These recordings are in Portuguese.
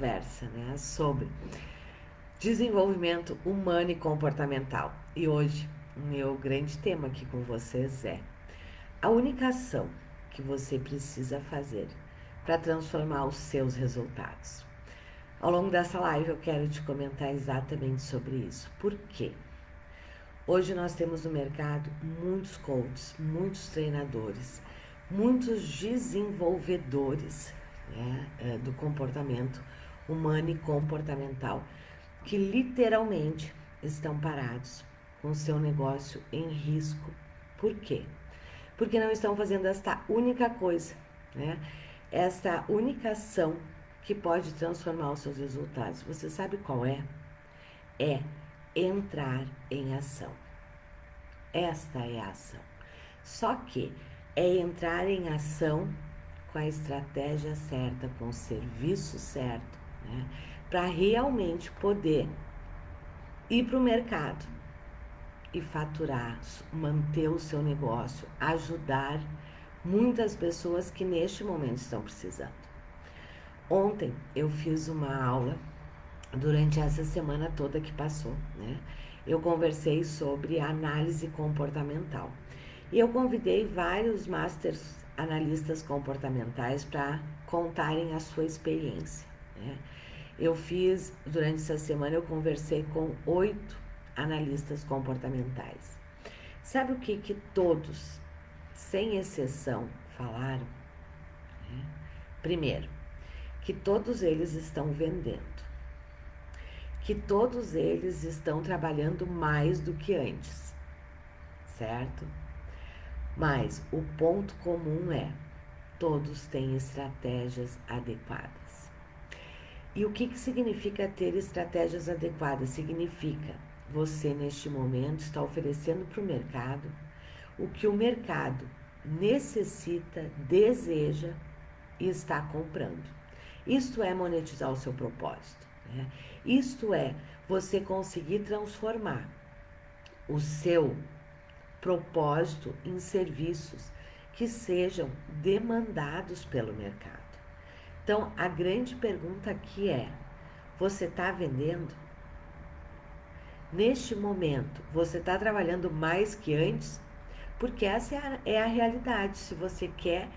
conversa, né, sobre desenvolvimento humano e comportamental. E hoje, o meu grande tema aqui com vocês é a única ação que você precisa fazer para transformar os seus resultados. Ao longo dessa live eu quero te comentar exatamente sobre isso. Por quê? Hoje nós temos no mercado muitos coaches, muitos treinadores, muitos desenvolvedores, né, do comportamento humano e comportamental que literalmente estão parados com o seu negócio em risco. Por quê? Porque não estão fazendo esta única coisa, né? Esta única ação que pode transformar os seus resultados. Você sabe qual é? É entrar em ação. Esta é a ação. Só que é entrar em ação com a estratégia certa, com o serviço certo, né? Para realmente poder ir para o mercado e faturar, manter o seu negócio, ajudar muitas pessoas que neste momento estão precisando. Ontem eu fiz uma aula, durante essa semana toda que passou, né? Eu conversei sobre análise comportamental. E eu convidei vários masters analistas comportamentais para contarem a sua experiência, né? Eu fiz, durante essa semana, eu conversei com 8 analistas comportamentais. Sabe o que todos, sem exceção, falaram? Primeiro, que todos eles estão vendendo, que todos eles estão trabalhando mais do que antes, certo? Mas o ponto comum é, todos têm estratégias adequadas. E o que significa ter estratégias adequadas? Significa você, neste momento, está oferecendo para o mercado o que o mercado necessita, deseja e está comprando. Isto é monetizar o seu propósito, né? Isto é você conseguir transformar o seu propósito em serviços que sejam demandados pelo mercado. Então, a grande pergunta aqui é: você está vendendo? Neste momento, você está trabalhando mais que antes? Porque essa é a realidade. Se você quer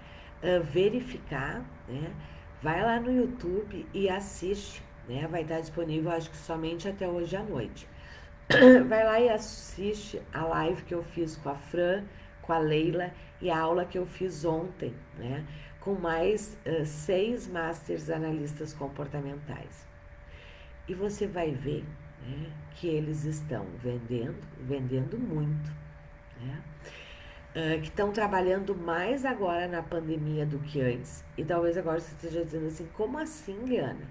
verificar, né, vai lá no YouTube e assiste, né? Vai estar disponível, acho que somente até hoje à noite. Vai lá e assiste a live que eu fiz com a Fran, com a Leila e a aula que eu fiz ontem, né? Com mais 6 masters analistas comportamentais. E você vai ver, né, que eles estão vendendo muito, né? Que estão trabalhando mais agora na pandemia do que antes. E talvez agora você esteja dizendo assim, como assim, Liana?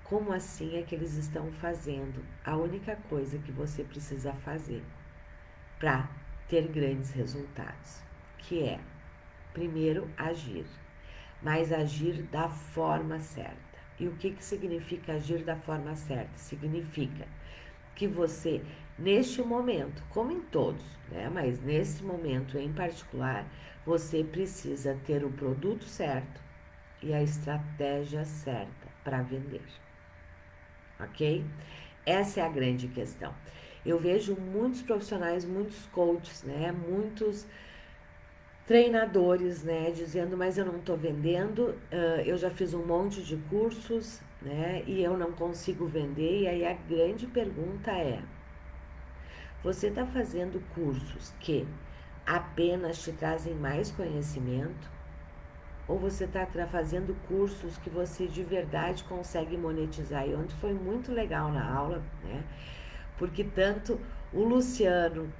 Como assim é que eles estão fazendo a única coisa que você precisa fazer para ter grandes resultados? Que é, primeiro, agir, mas agir da forma certa. E o que significa agir da forma certa? Significa que você, neste momento, como em todos, né, mas nesse momento em particular, você precisa ter o produto certo e a estratégia certa para vender. Ok? Essa é a grande questão. Eu vejo muitos profissionais, muitos coaches, né, muitos treinadores, né, dizendo, mas eu não estou vendendo, eu já fiz um monte de cursos, né, e eu não consigo vender. E aí a grande pergunta é: você está fazendo cursos que apenas te trazem mais conhecimento? Ou você está fazendo cursos que você de verdade consegue monetizar? E ontem foi muito legal na aula, né? Porque tanto o Luciano,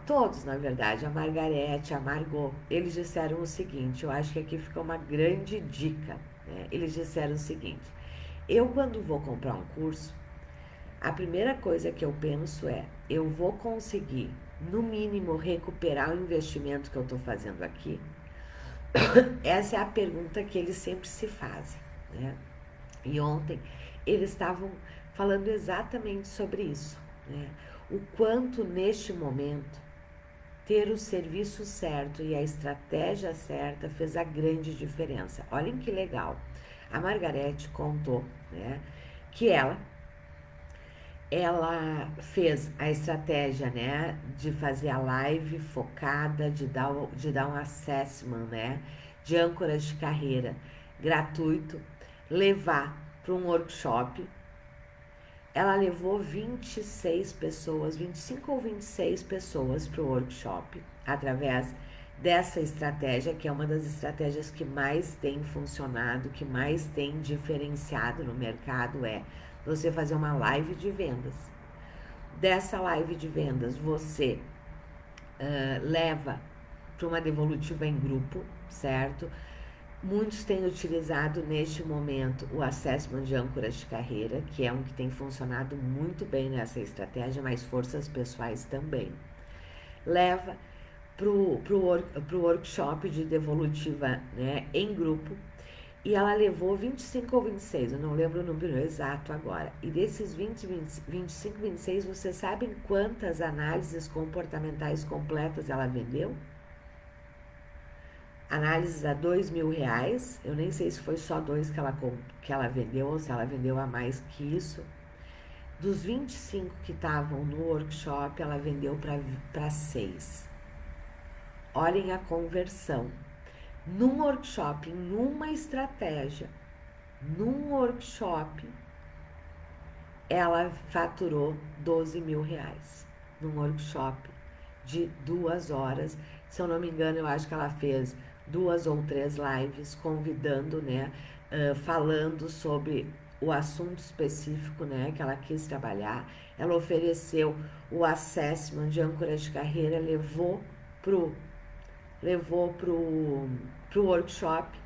todos na verdade, a Margarete, a Margot, eles disseram o seguinte, eu acho que aqui fica uma grande dica, né? Eles disseram o seguinte: eu quando vou comprar um curso, a primeira coisa que eu penso é, eu vou conseguir, no mínimo, recuperar o investimento que eu estou fazendo aqui? Essa é a pergunta que eles sempre se fazem, né? E ontem eles estavam falando exatamente sobre isso, né? O quanto neste momento ter o serviço certo e a estratégia certa fez a grande diferença. Olhem que legal. A Margarete contou, né, que ela fez a estratégia, né, de fazer a live focada, de dar um assessment, né, de âncoras de carreira gratuito, levar para um workshop. Ela levou 26 pessoas, 25 ou 26 pessoas para o workshop, através dessa estratégia, que é uma das estratégias que mais tem funcionado, que mais tem diferenciado no mercado, é você fazer uma live de vendas. Dessa live de vendas, você leva para uma devolutiva em grupo, certo? Muitos têm utilizado neste momento o assessment de âncoras de carreira, que é um que tem funcionado muito bem nessa estratégia, mas forças pessoais também. Leva para o workshop de devolutiva, né, em grupo, e ela levou 25 ou 26, eu não lembro o número exato agora. E desses 25, 26, vocês sabem quantas análises comportamentais completas ela vendeu? Análises a R$ 2.000, eu nem sei se foi só 2 que ela vendeu ou se ela vendeu a mais que isso. Dos 25 que estavam no workshop, ela vendeu para 6. Olhem a conversão. Num workshop, numa estratégia, num workshop, ela faturou R$ 12.000. Num workshop de 2 horas. Se eu não me engano, eu acho que ela fez 2 ou 3 lives convidando, né, falando sobre o assunto específico, né, que ela quis trabalhar. Ela ofereceu o assessment de âncora de carreira, levou pro workshop,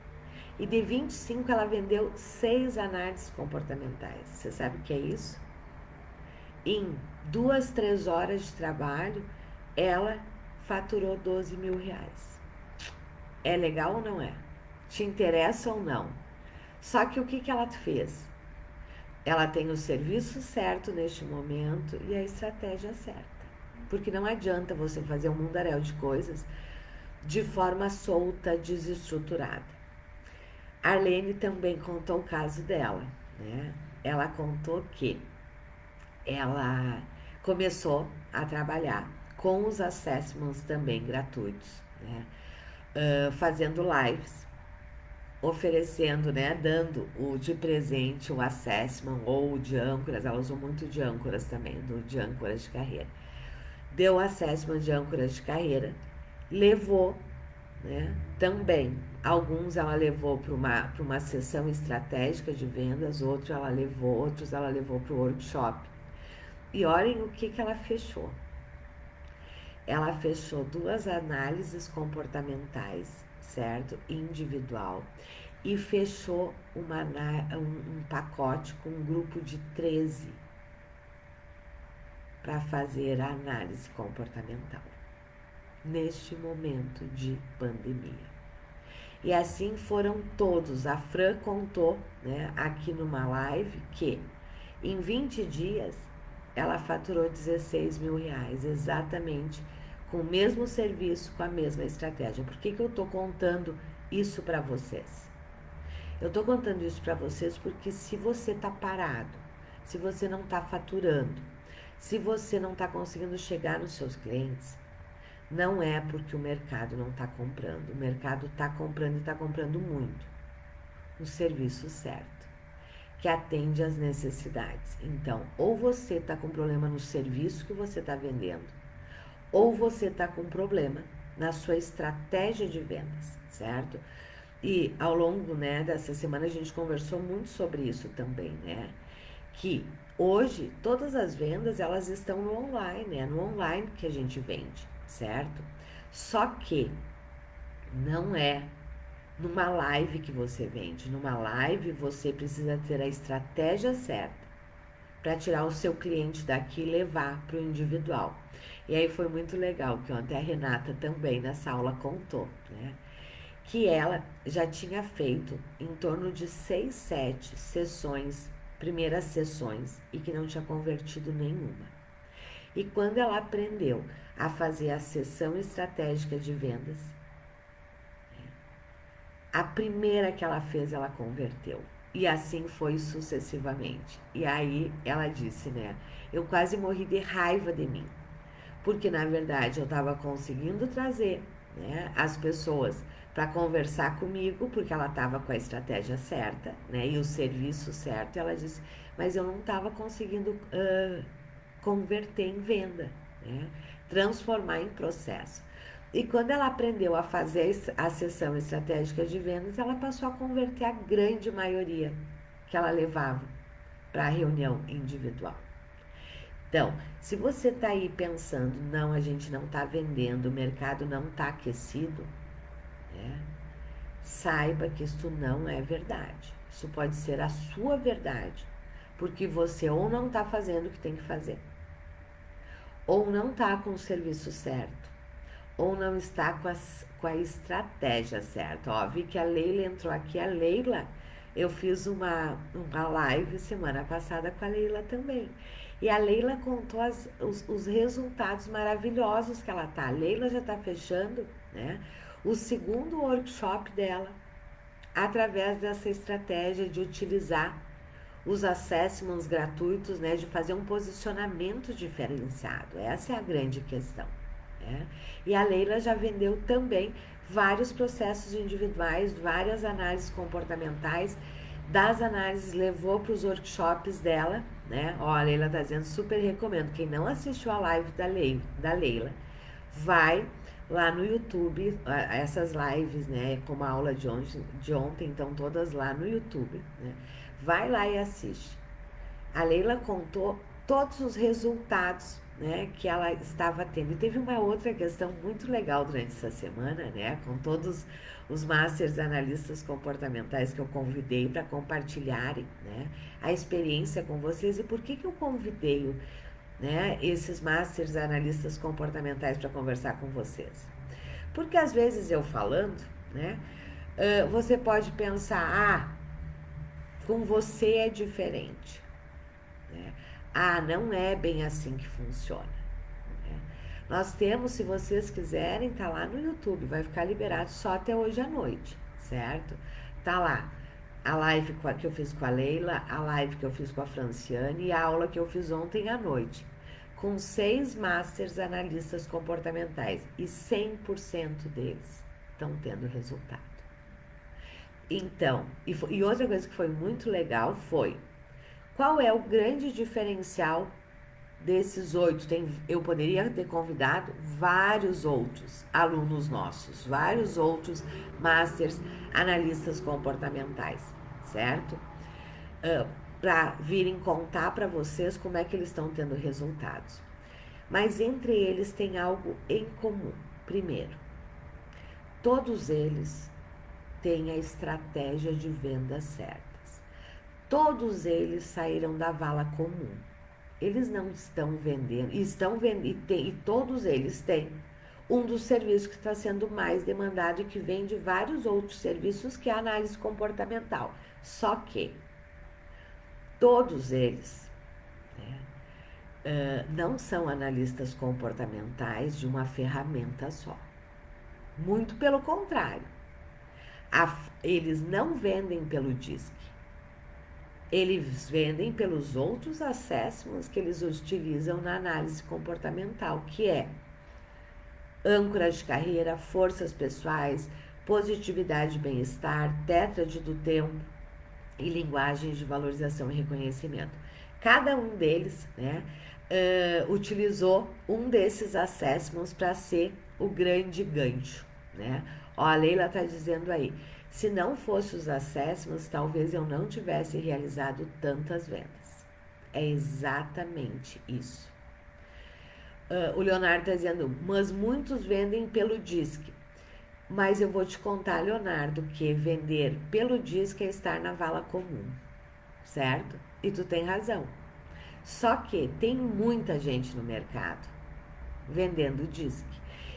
e de 25 ela vendeu 6 análises comportamentais. Você sabe o que é isso? Em 2, 3 horas de trabalho, ela faturou R$ 12.000. É legal ou não é? Te interessa ou não? Só que o que ela fez? Ela tem o serviço certo neste momento e a estratégia certa. Porque não adianta você fazer um mundaréu de coisas de forma solta, desestruturada. Arlene também contou o caso dela, né? Ela contou que ela começou a trabalhar com os assessments também gratuitos, né? Fazendo lives, oferecendo, né, dando o de presente o assessment ou o de âncoras. Ela usou muito de âncoras também, do de âncoras de carreira. Deu o assessment de âncoras de carreira, levou, né, também. Alguns ela levou para uma sessão estratégica de vendas, outros ela levou para o workshop. E olhem o que ela fechou. Ela fechou 2 análises comportamentais, certo? Individual. E fechou um pacote com um grupo de 13 para fazer a análise comportamental neste momento de pandemia. E assim foram todos. A Fran contou, né, aqui numa live, que em 20 dias ela faturou R$ 16.000, exatamente com o mesmo serviço, com a mesma estratégia. Por que eu estou contando isso para vocês? Eu estou contando isso para vocês porque se você está parado, se você não está faturando, se você não está conseguindo chegar nos seus clientes, não é porque o mercado não está comprando. O mercado está comprando e está comprando muito. O serviço certo, que atende às necessidades. Então, ou você está com problema no serviço que você está vendendo, ou você está com problema na sua estratégia de vendas, certo? E ao longo, né, dessa semana a gente conversou muito sobre isso também, né? Que hoje todas as vendas elas estão no online, é no online que a gente vende, certo? Só que não é numa live que você vende. Numa live você precisa ter a estratégia certa para tirar o seu cliente daqui e levar para o individual. E aí foi muito legal, que ontem a Renata também nessa aula contou, né? Que ela já tinha feito em torno de 6, 7 sessões, primeiras sessões, e que não tinha convertido nenhuma. E quando ela aprendeu a fazer a sessão estratégica de vendas, A primeira que ela fez, ela converteu. E assim foi sucessivamente. E aí ela disse, né? Eu quase morri de raiva de mim. Porque na verdade eu estava conseguindo trazer, né, as pessoas para conversar comigo, porque ela estava com a estratégia certa, né, e o serviço certo. Ela disse, mas eu não estava conseguindo converter em venda, né, transformar em processo. E quando ela aprendeu a fazer a sessão estratégica de vendas, ela passou a converter a grande maioria que ela levava para a reunião individual. Então, se você está aí pensando, não, a gente não está vendendo, o mercado não está aquecido, né? Saiba que isso não é verdade. Isso pode ser a sua verdade, porque você ou não está fazendo o que tem que fazer, ou não está com o serviço certo, ou não está com a estratégia certa. Ó, vi que a Leila entrou aqui. A Leila, eu fiz uma live semana passada com a Leila também. E a Leila contou os resultados maravilhosos que ela tá. A Leila já está fechando, né, o segundo workshop dela através dessa estratégia de utilizar os assessments gratuitos, né, de fazer um posicionamento diferenciado. Essa é a grande questão. Né? E a Leila já vendeu também vários processos individuais, várias análises comportamentais. Das análises levou para os workshops dela, né? Ó, a Leila está dizendo, super recomendo. Quem não assistiu a live da Leila, vai lá no YouTube, essas lives, né, como a aula de ontem, então todas lá no YouTube, né? Vai lá e assiste. A Leila contou todos os resultados, né, que ela estava tendo. E teve uma outra questão muito legal durante essa semana, né, com todos os Masters Analistas Comportamentais que eu convidei para compartilharem, né, a experiência com vocês. E por que eu convidei, né, esses Masters Analistas Comportamentais para conversar com vocês? Porque às vezes eu falando, né, você pode pensar, com você é diferente. Né? Não é bem assim que funciona. Né? Nós temos, se vocês quiserem, tá lá no YouTube, vai ficar liberado só até hoje à noite, certo? Tá lá a live que eu fiz com a Leila, a live que eu fiz com a Franciane e a aula que eu fiz ontem à noite, com 6 Masters Analistas Comportamentais, e 100% deles estão tendo resultado. Então, e outra coisa que foi muito legal foi, qual é o grande diferencial desses 8? Eu poderia ter convidado vários outros alunos nossos, vários outros Masters Analistas Comportamentais, certo? Para virem contar para vocês como é que eles estão tendo resultados. Mas entre eles tem algo em comum. Primeiro, todos eles têm a estratégia de venda certas. Todos eles saíram da vala comum. Eles não estão vendendo, e todos eles têm um dos serviços que está sendo mais demandado e que vem de vários outros serviços, que é a análise comportamental. Só que todos eles, né, não são analistas comportamentais de uma ferramenta só. Muito pelo contrário. Eles não vendem pelo DISC. Eles vendem pelos outros assessments que eles utilizam na análise comportamental, que é âncora de carreira, forças pessoais, positividade e bem-estar, tétrade do tempo e linguagens de valorização e reconhecimento. Cada um deles, né, utilizou um desses assessments para ser o grande gancho, né? Ó, a Leila está dizendo aí, se não fosse os assessments, talvez eu não tivesse realizado tantas vendas. É exatamente isso. O Leonardo está dizendo, mas muitos vendem pelo DISC. Mas eu vou te contar, Leonardo, que vender pelo DISC é estar na vala comum, certo? E tu tem razão. Só que tem muita gente no mercado vendendo DISC.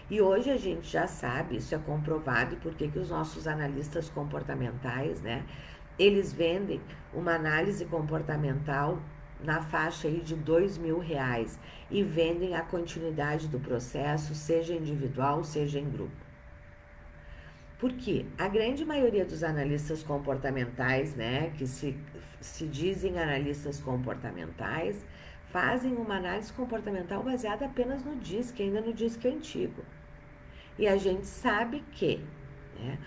E hoje a gente já sabe, isso é comprovado, e por que os nossos analistas comportamentais, né, eles vendem uma análise comportamental na faixa aí de R$2.000 e vendem a continuidade do processo, seja individual, seja em grupo. Porque a grande maioria dos analistas comportamentais, né, que se dizem analistas comportamentais, fazem uma análise comportamental baseada apenas no DISC, ainda no DISC antigo. E a gente sabe que, né,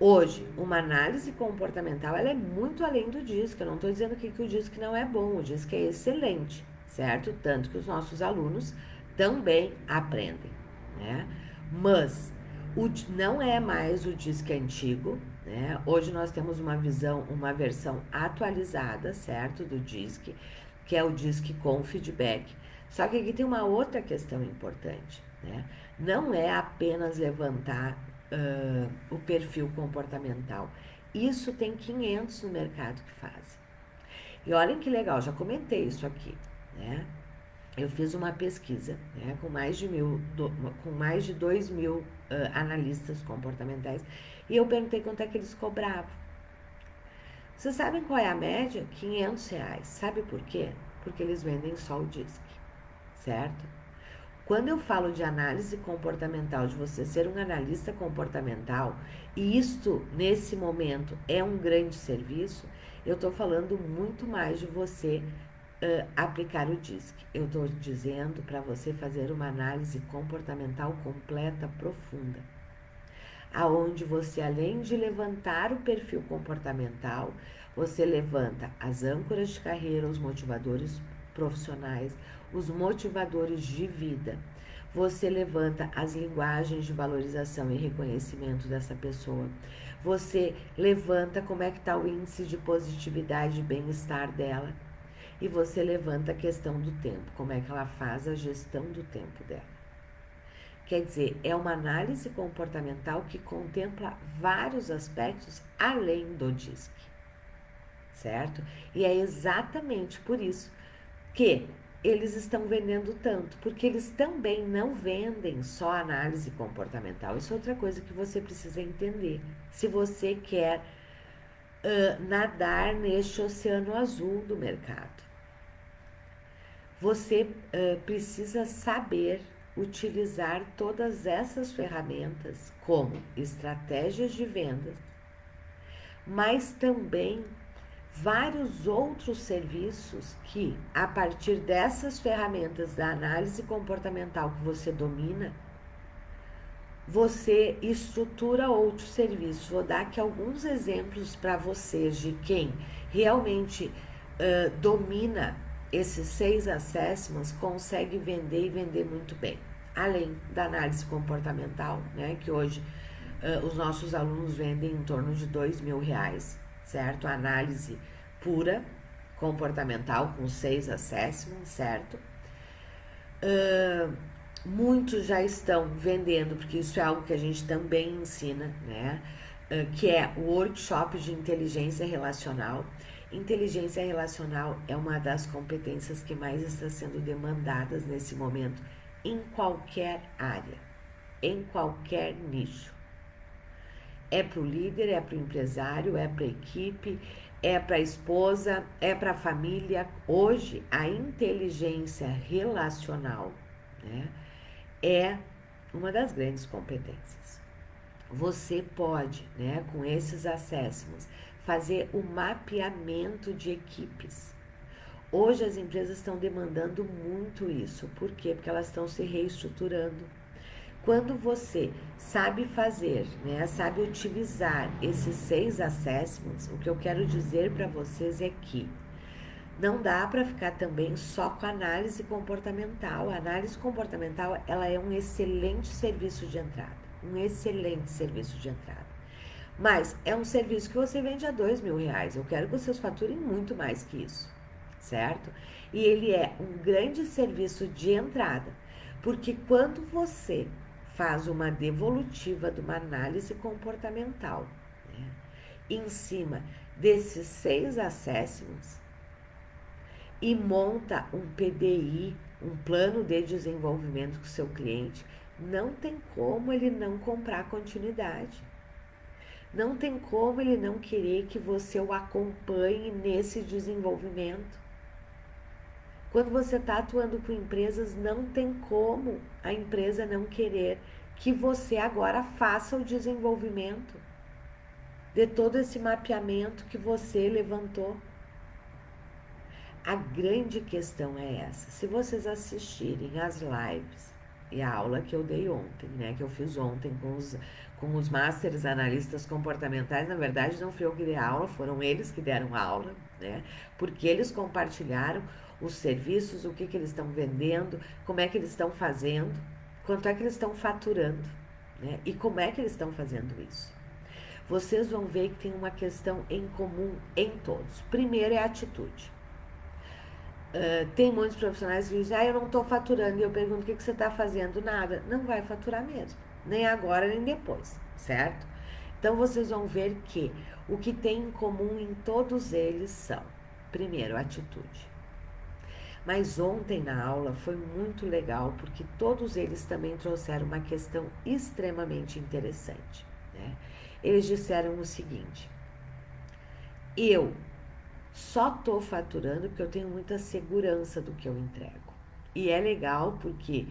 hoje, uma análise comportamental ela é muito além do DISC. Eu não estou dizendo que o DISC não é bom, o DISC é excelente, certo? Tanto que os nossos alunos também aprendem, né? Mas não é mais o DISC antigo, né? Hoje nós temos uma versão atualizada, certo? Do DISC, que é o DISC com feedback. Só que aqui tem uma outra questão importante, né? Não é apenas levantar o perfil comportamental. Isso tem 500 no mercado que fazem. E olhem que legal, já comentei isso aqui, né? Eu fiz uma pesquisa, né, com mais de 2.000 analistas comportamentais e eu perguntei quanto é que eles cobravam. Vocês sabem qual é a média? R$ 500. Sabe por quê? Porque eles vendem só o DISC, certo? Quando eu falo de análise comportamental, de você ser um analista comportamental, e isto, nesse momento, é um grande serviço, eu estou falando muito mais de você aplicar o DISC. Eu estou dizendo para você fazer uma análise comportamental completa, profunda, aonde você, além de levantar o perfil comportamental, você levanta as âncoras de carreira, os motivadores profissionais, os motivadores de vida. Você levanta as linguagens de valorização e reconhecimento dessa pessoa. Você levanta como é que está o índice de positividade e bem-estar dela. E você levanta a questão do tempo, como é que ela faz a gestão do tempo dela. Quer dizer, é uma análise comportamental que contempla vários aspectos além do DISC, certo? E é exatamente por isso que eles estão vendendo tanto, porque eles também não vendem só análise comportamental. Isso é outra coisa que você precisa entender. Se você quer nadar neste oceano azul do mercado, você precisa saber utilizar todas essas ferramentas como estratégias de vendas, mas também vários outros serviços que, a partir dessas ferramentas da análise comportamental que você domina, você estrutura outros serviços. Vou dar aqui alguns exemplos para vocês de quem realmente domina esses 6 assessments, consegue vender e vender muito bem. Além da análise comportamental, né, que hoje os nossos alunos vendem em torno de R$ 2.000, certo? A análise pura, comportamental, com 6 assessments, certo? Muitos já estão vendendo, porque isso é algo que a gente também ensina, né? Que é o workshop de inteligência relacional. Inteligência relacional é uma das competências que mais está sendo demandadas nesse momento em qualquer área, em qualquer nicho. É para o líder, é para o empresário, é para a equipe, é para a esposa, é para a família. Hoje, a inteligência relacional, né, é uma das grandes competências. Você pode, né, com esses assessments, fazer o mapeamento de equipes. Hoje as empresas estão demandando muito isso. Por quê? Porque elas estão se reestruturando. Quando você sabe fazer, né, sabe utilizar esses 6 assessments, o que eu quero dizer para vocês é que não dá para ficar também só com a análise comportamental. A análise comportamental, ela é um excelente serviço de entrada, um excelente serviço de entrada. Mas é um serviço que você vende a R$ 2.000. Eu quero que vocês faturem muito mais que isso, certo? E ele é um grande serviço de entrada, porque quando você faz uma devolutiva de uma análise comportamental, né, em cima desses 6 assessments, e monta um PDI, um plano de desenvolvimento com o seu cliente, não tem como ele não comprar continuidade. Não tem como ele não querer que você o acompanhe nesse desenvolvimento. Quando você está atuando com empresas, não tem como a empresa não querer que você agora faça o desenvolvimento. de todo esse mapeamento que você levantou. A grande questão é essa. Se vocês assistirem as lives e a aula que eu dei ontem, né, que eu fiz ontem com os Masters Analistas Comportamentais, na verdade não fui eu que dei a aula, foram eles que deram a aula, né, porque eles compartilharam os serviços, o que eles estão vendendo, como é que eles estão fazendo, quanto é que eles estão faturando, né, e como é que eles estão fazendo isso. Vocês vão ver que tem uma questão em comum em todos. Primeiro é a atitude. Tem muitos profissionais que dizem, eu não estou faturando. E eu pergunto, o que você está fazendo? Nada. Não vai faturar mesmo. Nem agora, nem depois, certo? Então, vocês vão ver que o que tem em comum em todos eles são, primeiro, atitude. Mas ontem na aula foi muito legal, porque todos eles também trouxeram uma questão extremamente interessante, né? Eles disseram o seguinte, eu só estou faturando porque eu tenho muita segurança do que eu entrego. E é legal porque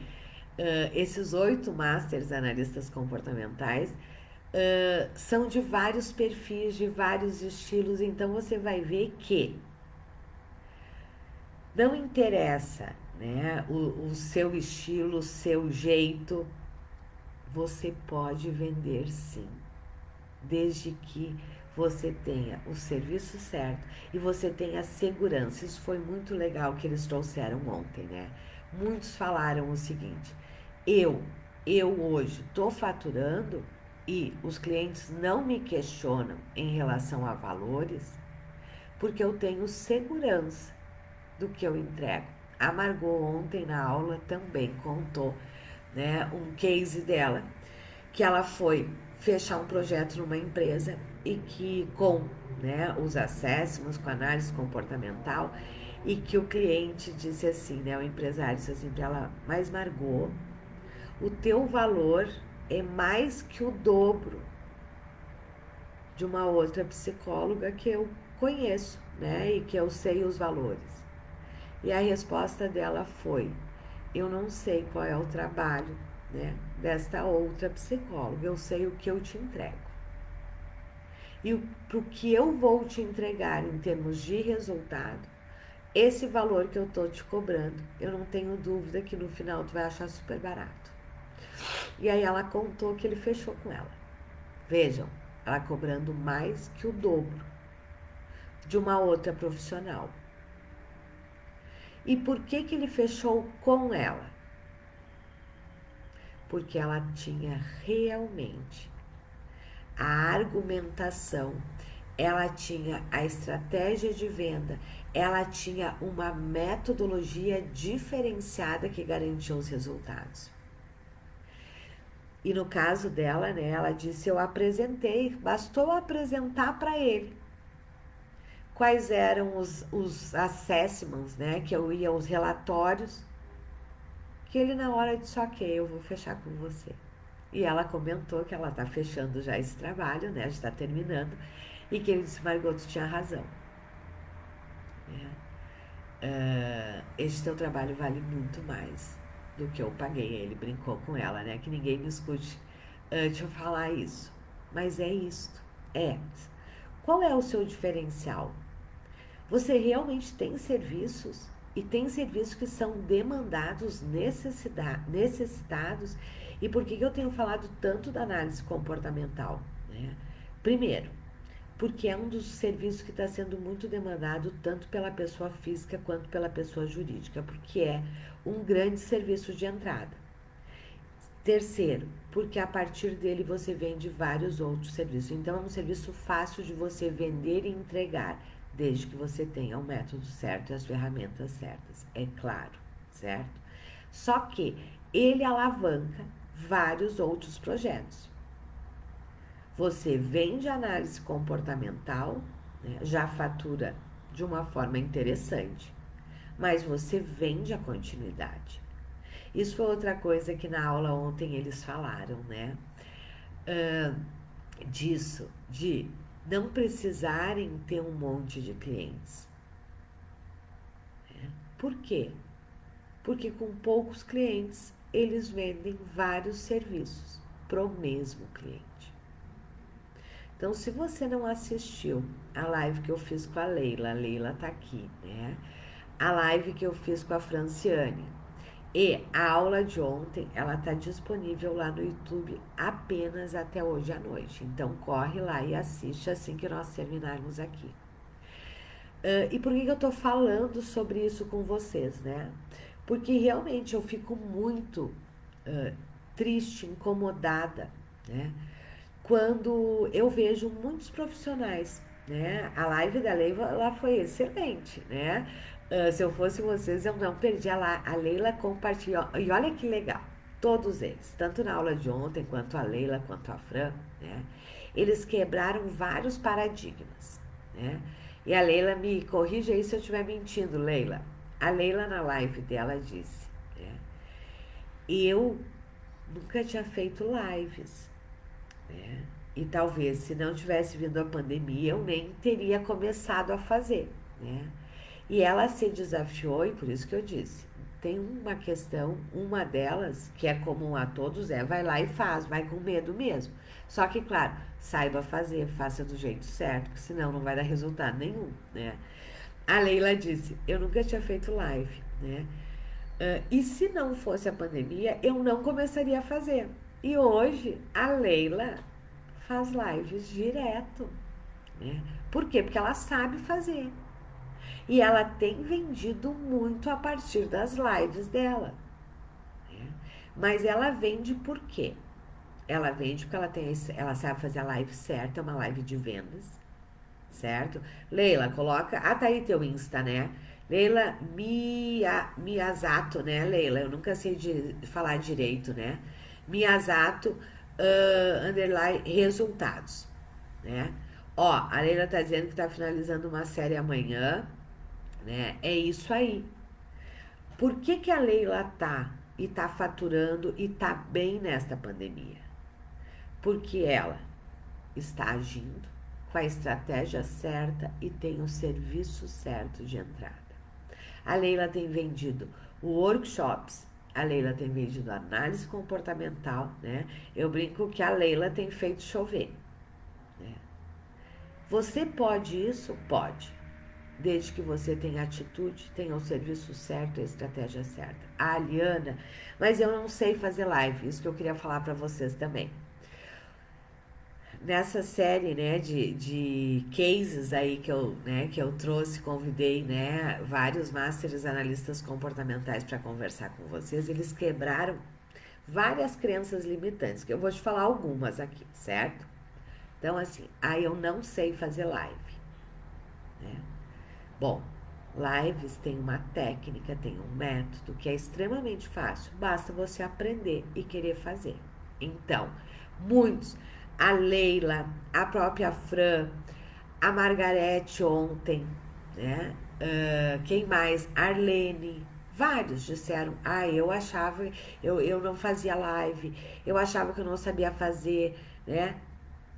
esses 8 Masters Analistas Comportamentais são de vários perfis, de vários estilos, então você vai ver que não interessa, né, o seu estilo, o seu jeito, você pode vender sim, desde que você tenha o serviço certo e você tenha segurança. Isso foi muito legal que eles trouxeram ontem, né? Muitos falaram o seguinte, eu, eu hoje estou faturando e os clientes não me questionam em relação a valores, porque eu tenho segurança do que eu entrego. A Margot ontem na aula também contou, né, um case dela, que ela foi fechar um projeto numa empresa e que com, né, os assessments, com análise comportamental, e que o cliente disse assim, né, o empresário disse assim para ela, mas Margot, o teu valor é mais que o dobro de uma outra psicóloga que eu conheço, né, e que eu sei os valores. E a resposta dela foi, eu não sei qual é o trabalho, né, desta outra psicóloga, eu sei o que eu te entrego. E para o que eu vou te entregar em termos de resultado, esse valor que eu tô te cobrando, eu não tenho dúvida que no final tu vai achar super barato. E aí ela contou que ele fechou com ela. Vejam, ela cobrando mais que o dobro de uma outra profissional. E por que ele fechou com ela? Porque ela tinha realmente a argumentação, ela tinha a estratégia de venda, ela tinha uma metodologia diferenciada que garantiu os resultados. E no caso dela, né, ela disse, eu apresentei, bastou apresentar para ele quais eram os assessments, né, que eu ia, os relatórios, que ele na hora disse, ok, eu vou fechar com você. E ela comentou que ela está fechando já esse trabalho, né, já está terminando, e que ele disse, Margot, tu tinha razão. Esse teu trabalho vale muito mais do que eu paguei. Ele brincou com ela, né, que ninguém me escute antes de eu falar isso. Mas é isto, é. Qual é o seu diferencial? Você realmente tem serviços e tem serviços que são demandados, necessitados. E por que eu tenho falado tanto da análise comportamental, né? Primeiro, porque é um dos serviços que está sendo muito demandado tanto pela pessoa física quanto pela pessoa jurídica, porque é um grande serviço de entrada. Terceiro, porque a partir dele você vende vários outros serviços. Então é um serviço fácil de você vender e entregar, desde que você tenha o método certo e as ferramentas certas, é claro, certo? Só que ele alavanca vários outros projetos. Você vende análise comportamental, né, já fatura de uma forma interessante, mas você vende a continuidade. Isso foi outra coisa que na aula ontem eles falaram, né? Disso, de não precisarem ter um monte de clientes. Né? Por quê? Porque com poucos clientes eles vendem vários serviços para o mesmo cliente. Então, se você não assistiu a live que eu fiz com a Leila tá aqui, né? A live que eu fiz com a Franciane e a aula de ontem, ela tá disponível lá no YouTube apenas até hoje à noite. Então, corre lá e assiste assim que nós terminarmos aqui. E por que eu tô falando sobre isso com vocês, né? Porque realmente eu fico muito triste, incomodada, né? Quando eu vejo muitos profissionais, né? A live da Leila lá foi excelente, né? Se eu fosse vocês, eu não perdi a Leila compartilhou. E olha que legal, todos eles, tanto na aula de ontem, quanto a Leila, quanto a Fran, né? Eles quebraram vários paradigmas, né? E a Leila me corrige aí se eu estiver mentindo, Leila. A Leila na live dela disse, né? Eu nunca tinha feito lives, né? E talvez se não tivesse vindo a pandemia, eu nem teria começado a fazer, né? E ela se desafiou, e por isso que eu disse, tem uma questão, uma delas, que é comum a todos, vai lá e faz, vai com medo mesmo. Só que, claro, saiba fazer, faça do jeito certo, porque senão não vai dar resultado nenhum, né? A Leila disse, eu nunca tinha feito live, né? E se não fosse a pandemia, eu não começaria a fazer. E hoje a Leila faz lives direto, né? Por quê? Porque ela sabe fazer. E ela tem vendido muito a partir das lives dela, né? Mas ela vende por quê? Ela vende porque ela sabe fazer a live certa, é uma live de vendas, certo? Leila, coloca. Ah, tá aí teu Insta, né? Leila Miyazato, né, Leila? Eu nunca sei falar direito, né? Miyazato, underline, resultados, né? Ó, a Leila tá dizendo que tá finalizando uma série amanhã, né? É isso aí. Por que que a Leila tá faturando e tá bem nesta pandemia? Porque ela está agindo com a estratégia certa e tem o serviço certo de entrada. A Leila tem vendido workshops, a Leila tem vendido análise comportamental, né? Eu brinco que a Leila tem feito chover, né? Você pode isso? Pode. Desde que você tenha atitude, tenha o serviço certo, a estratégia certa. A Aliana, mas eu não sei fazer live, isso que eu queria falar para vocês também. Nessa série, né, de cases aí que eu trouxe, convidei, né, vários masters analistas comportamentais para conversar com vocês, eles quebraram várias crenças limitantes, que eu vou te falar algumas aqui, certo? Então, assim, eu não sei fazer live, né? Bom, lives tem uma técnica, tem um método que é extremamente fácil, basta você aprender e querer fazer. Então, muitos, a Leila, a própria Fran, a Margarete ontem, né? Quem mais? Arlene, vários disseram, eu achava, eu não fazia live, eu achava que eu não sabia fazer, né?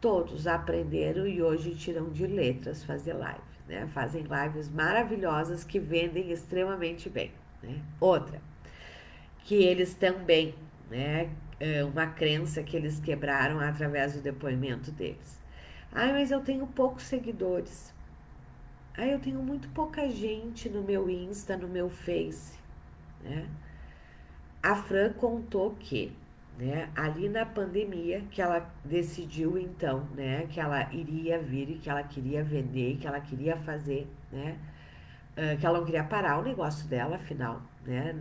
Todos aprenderam e hoje tiram de letras fazer live, né? Fazem lives maravilhosas que vendem extremamente bem, né? Outra, que eles também, né? Uma crença que eles quebraram através do depoimento deles. Mas eu tenho poucos seguidores. Eu tenho muito pouca gente no meu Insta, no meu Face, né? A Fran contou que, né, ali na pandemia, que ela decidiu então, né, que ela iria vir e que ela queria vender, que ela queria fazer, né, que ela não queria parar o negócio dela, afinal, né,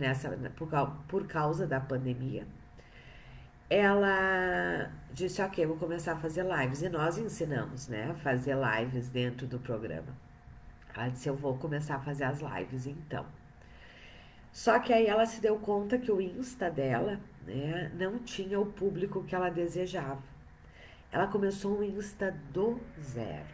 por causa da pandemia. Ela disse, ok, vou começar a fazer lives. E nós ensinamos, né, a fazer lives dentro do programa. Ela disse, eu vou começar a fazer as lives então. Só que aí ela se deu conta que o Insta dela, né, não tinha o público que ela desejava. Ela começou um Insta do zero,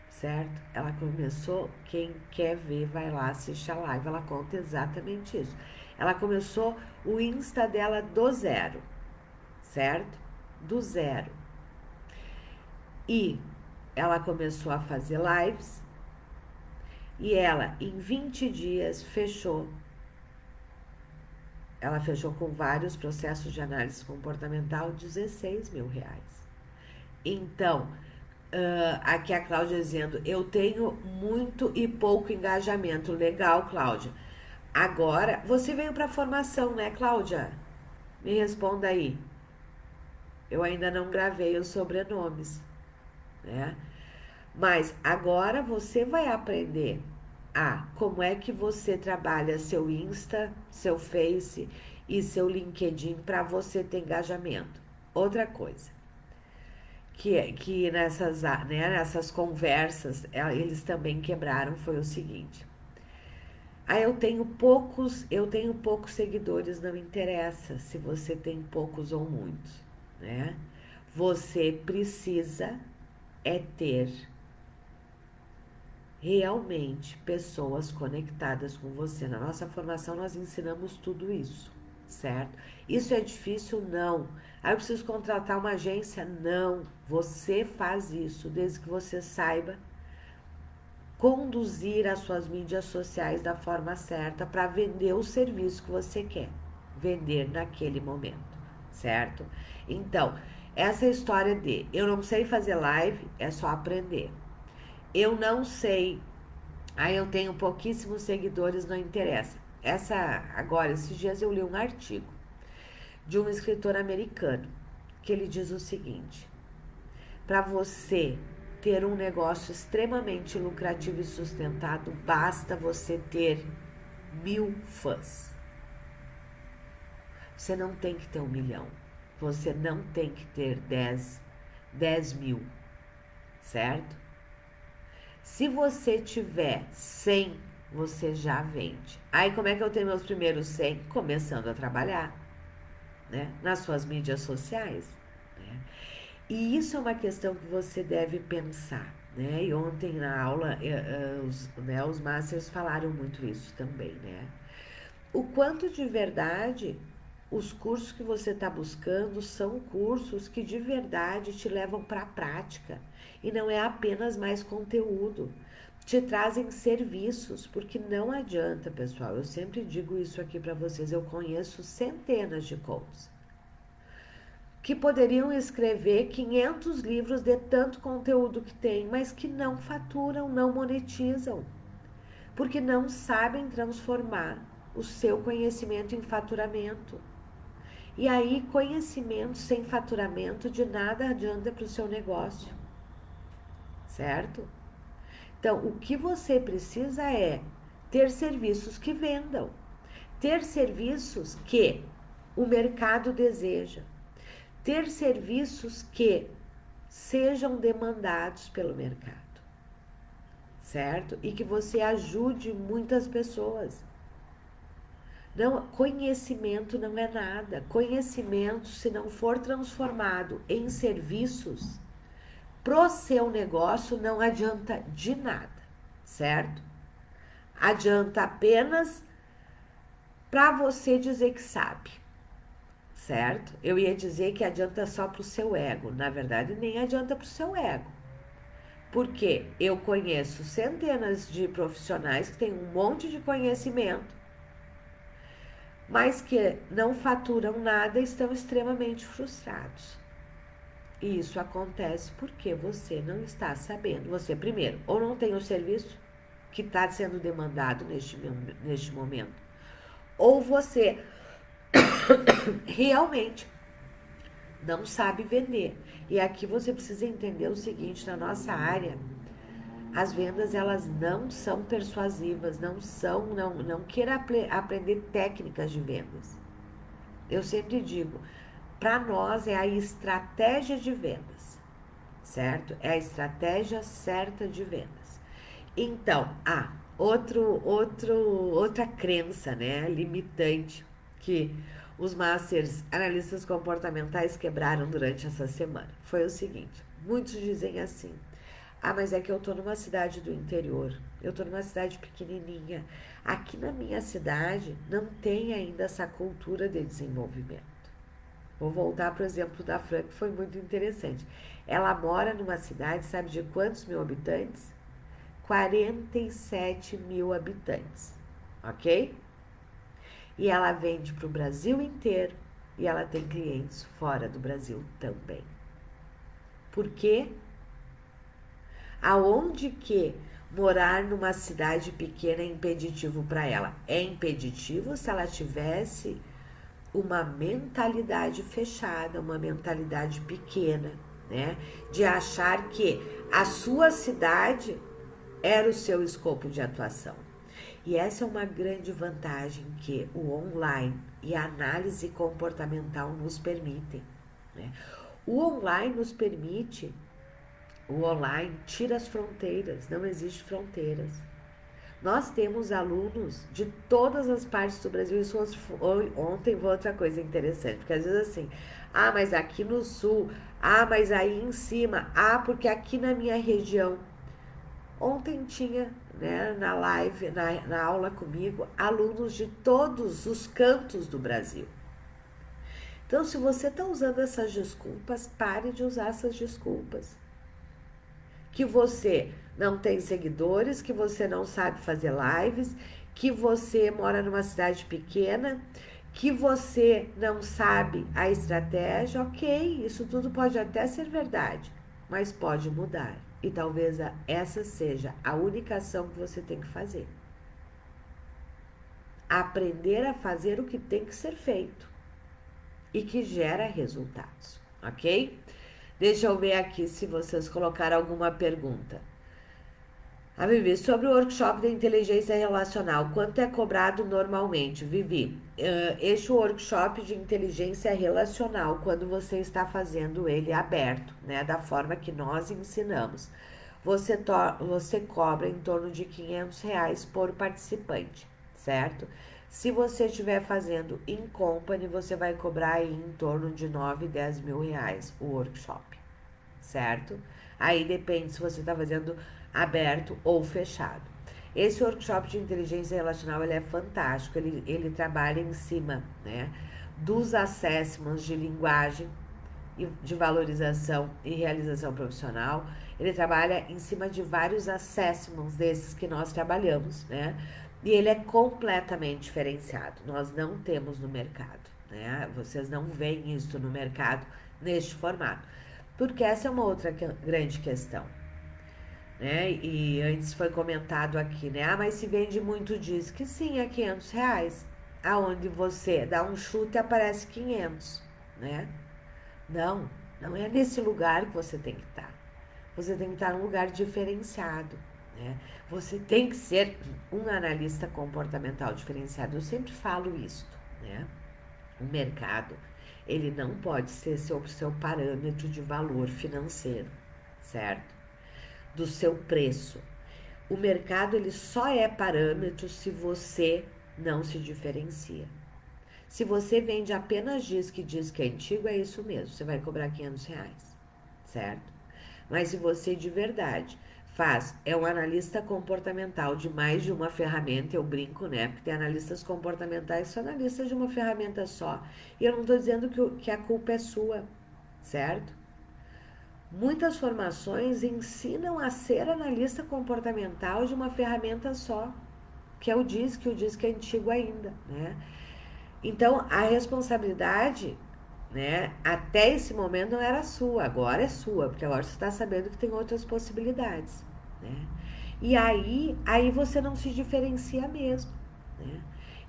certo? Ela começou, quem quer ver vai lá assistir a live, ela conta exatamente isso. Ela começou o Insta dela do zero, certo? Do zero. E ela começou a fazer lives e ela, em 20 dias, fechou. Ela fechou com vários processos de análise comportamental R$ 16 mil. Então, aqui a Cláudia dizendo, eu tenho muito e pouco engajamento. Legal, Cláudia. Agora, você veio para formação, né, Cláudia? Me responda aí. Eu ainda não gravei os sobrenomes, né? Mas agora você vai aprender como é que você trabalha seu Insta, seu Face e seu LinkedIn para você ter engajamento. Outra coisa, que nessas conversas eles também quebraram foi o seguinte. Eu tenho poucos seguidores, não interessa se você tem poucos ou muitos, né? Você precisa ter realmente pessoas conectadas com você. Na nossa formação nós ensinamos tudo isso, certo? Isso é difícil? Não. Eu preciso contratar uma agência? Não. Você faz isso desde que você saiba conduzir as suas mídias sociais da forma certa para vender o serviço que você quer vender naquele momento, certo? Então, essa história de eu não sei fazer live é só aprender. Eu não sei, eu tenho pouquíssimos seguidores, não interessa. Agora, esses dias eu li um artigo de um escritor americano que ele diz o seguinte: para você ter um negócio extremamente lucrativo e sustentado, basta você ter 1.000 fãs. Você não tem que ter 1 milhão. Você não tem que ter 10 mil, certo? Se você tiver 100, você já vende. Aí como é que eu tenho meus primeiros 100? Começando a trabalhar, né? Nas suas mídias sociais, né? E isso é uma questão que você deve pensar, né? E ontem na aula, os masters falaram muito isso também, né? O quanto de verdade os cursos que você está buscando são cursos que de verdade te levam para a prática e não é apenas mais conteúdo. Te trazem serviços, porque não adianta, pessoal. Eu sempre digo isso aqui para vocês. Eu conheço centenas de coaches que poderiam escrever 500 livros de tanto conteúdo que tem, mas que não faturam, não monetizam, porque não sabem transformar o seu conhecimento em faturamento. E aí, conhecimento sem faturamento de nada adianta para o seu negócio, certo? Então, o que você precisa é ter serviços que vendam, ter serviços que o mercado deseja, ter serviços que sejam demandados pelo mercado, certo? E que você ajude muitas pessoas. Não, conhecimento não é nada. Conhecimento, se não for transformado em serviços, pro seu negócio não adianta de nada, certo? Adianta apenas para você dizer que sabe, certo? Eu ia dizer que adianta só pro seu ego. Na verdade, nem adianta pro seu ego. Porque eu conheço centenas de profissionais que têm um monte de conhecimento, mas que não faturam nada e estão extremamente frustrados. E isso acontece porque você não está sabendo. Você, primeiro, ou não tem o serviço que está sendo demandado neste momento, ou você realmente não sabe vender. E aqui você precisa entender o seguinte: na nossa área, as vendas elas não são persuasivas, não queira aprender técnicas de vendas. Eu sempre digo, para nós é a estratégia de vendas, certo? É a estratégia certa de vendas. Então, outra crença, né, limitante que os masters analistas comportamentais quebraram durante essa semana foi o seguinte: muitos dizem assim: mas é que eu tô numa cidade do interior, eu tô numa cidade pequenininha. Aqui na minha cidade não tem ainda essa cultura de desenvolvimento. Vou voltar para o exemplo da Fran, que foi muito interessante. Ela mora numa cidade, sabe de quantos mil habitantes? 47 mil habitantes, ok? E ela vende para o Brasil inteiro e ela tem clientes fora do Brasil também. Por quê? Aonde que morar numa cidade pequena é impeditivo para ela? É impeditivo se ela tivesse uma mentalidade fechada, uma mentalidade pequena, né? De achar que a sua cidade era o seu escopo de atuação. E essa é uma grande vantagem que o online e a análise comportamental nos permitem, né? O online nos permite, o online tira as fronteiras, não existe fronteiras. Nós temos alunos de todas as partes do Brasil. Isso ontem foi outra coisa interessante, porque às vezes assim, mas aqui no sul, mas aí em cima, porque aqui na minha região. Ontem tinha, né, na live, na aula comigo, alunos de todos os cantos do Brasil. Então, se você está usando essas desculpas, pare de usar essas desculpas. Que você não tem seguidores, que você não sabe fazer lives, que você mora numa cidade pequena, que você não sabe a estratégia, ok, isso tudo pode até ser verdade, mas pode mudar. E talvez essa seja a única ação que você tem que fazer. Aprender a fazer o que tem que ser feito e que gera resultados, ok? Deixa eu ver aqui se vocês colocaram alguma pergunta. A Vivi, sobre o workshop de inteligência relacional, quanto é cobrado normalmente? Vivi, este workshop de inteligência relacional, quando você está fazendo ele aberto, né, da forma que nós ensinamos, você cobra em torno de R$ 500 por participante, certo? Se você estiver fazendo in company, você vai cobrar aí em torno de 9, 10 mil reais o workshop, certo? Aí depende se você está fazendo aberto ou fechado. Esse workshop de inteligência relacional, ele é fantástico, ele trabalha em cima, né, dos assessments de linguagem, de valorização e realização profissional. Ele trabalha em cima de vários assessments desses que nós trabalhamos, né, e ele é completamente diferenciado, nós não temos no mercado, né, vocês não veem isso no mercado neste formato, porque essa é uma outra grande questão, né? E antes foi comentado aqui, né? Mas se vende muito diz que sim, é R$ 500. Aonde você dá um chute aparece 500, né? Não, não é nesse lugar que você tem que estar. Você tem que estar num lugar diferenciado, né? Você tem que ser um analista comportamental diferenciado. Eu sempre falo isso, né? O mercado, ele não pode ser seu parâmetro de valor financeiro, certo? Do seu preço. O mercado, ele só é parâmetro se você não se diferencia. Se você vende apenas diz que é antigo, é isso mesmo, você vai cobrar R$ 500, certo? Mas se você de verdade é um analista comportamental de mais de uma ferramenta, eu brinco, né? Porque tem analistas comportamentais que são analistas de uma ferramenta só. E eu não estou dizendo que a culpa é sua, certo? Muitas formações ensinam a ser analista comportamental de uma ferramenta só, que é o DISC é antigo ainda, né? Então, a responsabilidade, né, até esse momento não era sua, agora é sua, porque agora você está sabendo que tem outras possibilidades, né? E aí você não se diferencia mesmo, né?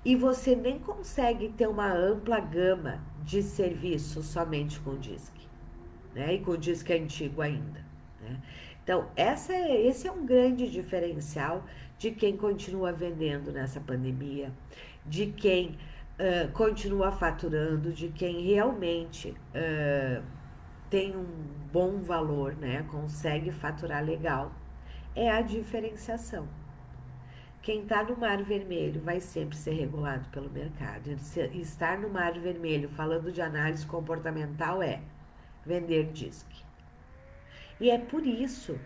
E você nem consegue ter uma ampla gama de serviços somente com DISC, né? E com o DISC antigo ainda, né? Então, esse é um grande diferencial de quem continua vendendo nessa pandemia, de quem continua faturando, de quem realmente tem um bom valor, né? Consegue faturar legal, é a diferenciação. Quem está no mar vermelho vai sempre ser regulado pelo mercado. Estar no mar vermelho falando de análise comportamental é vender DISC. E é por isso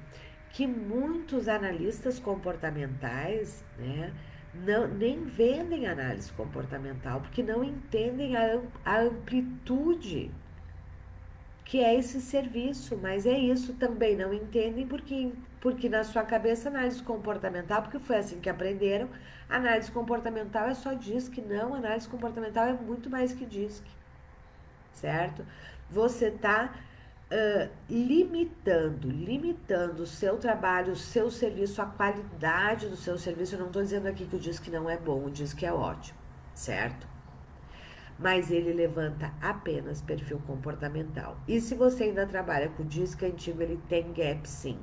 que muitos analistas comportamentais, né, nem vendem análise comportamental, porque não entendem a amplitude que é esse serviço, mas é isso também, não entendem porque na sua cabeça análise comportamental, porque foi assim que aprenderam, análise comportamental é só DISC, não, análise comportamental é muito mais que DISC, certo? Você tá limitando o seu trabalho, o seu serviço, a qualidade do seu serviço. Eu não estou dizendo aqui que o DISC não é bom, o DISC é ótimo, certo? Mas ele levanta apenas perfil comportamental. E se você ainda trabalha com o DISC antigo, ele tem gap sim,